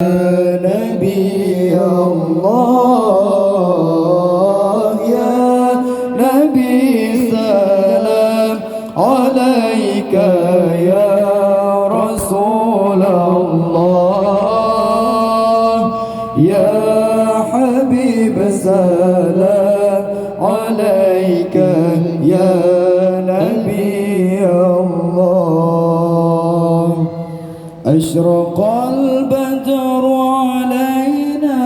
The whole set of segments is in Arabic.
نبي الله يا نبي سلام عليك يا رسول الله يا حبيب سلام عليك يا نبي الله أشرق البدر علينا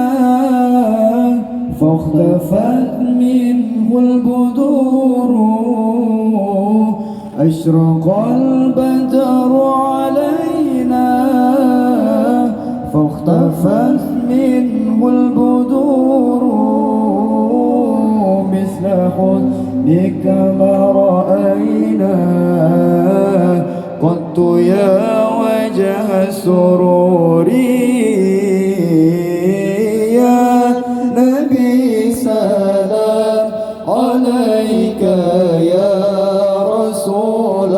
فاختفت منه البدور أشرق البدر علينا فاختفت منه البدور مثل حسنك ما رأينا قط يا وجه سروري يا نبي سلام عليك يا رسول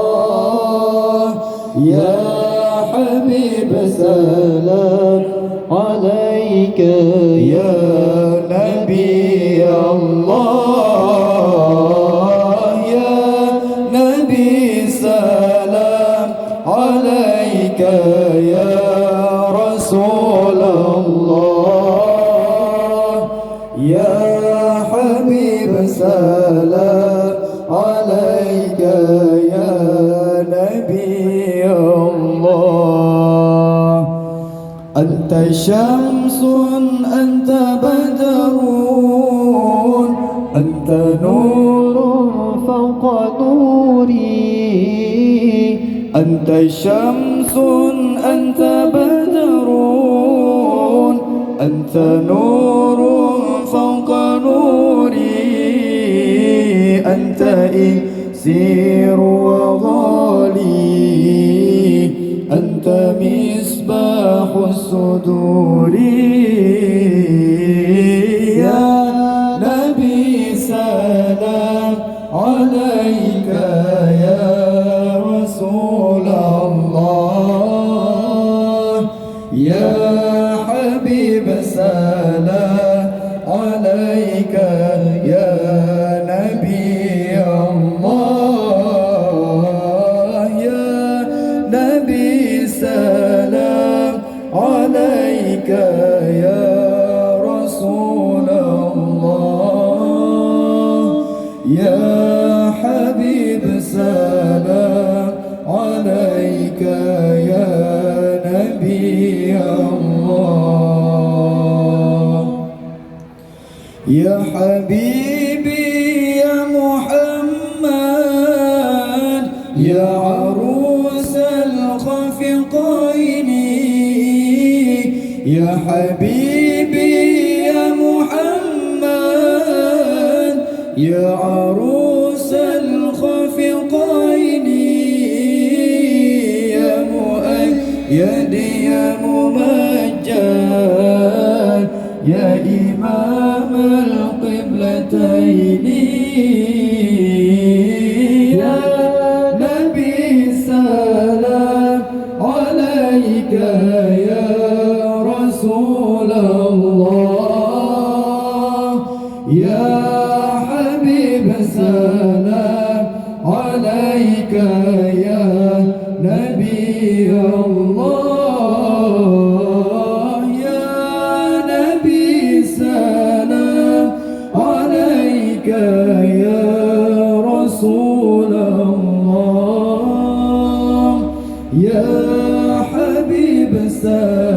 الله يا حبيب سلام عليك يا نبي الله يا نبي سلام عليك يا رسول الله يا حبيب سلام عليك يا نبي الله أنت شمس أنت بدر أنت نور فوق نوري أنت شمس أنت بدر أنت نور فوق نوري أنت إكسير وغالي أنت مصباح الصدور يا نبي سلام عليك يا رسول الله يا حبيب سلام عليك يا نبي الله يا نبي سلام عليك يا رسول الله يا حبيب سلام عليك يا نبي الله يا حبيبي يا محمد يا عروس الخفقين يا حبيبي يا محمد يا عروس الخفقين يا مؤيد يا ممجد يا إمام القبلتين يا نبي سلام عليك يا رسول الله يا حبيب سلام عليك يا نبي الله يا نبي سلام عليك يا رسول الله يا حبيب سلام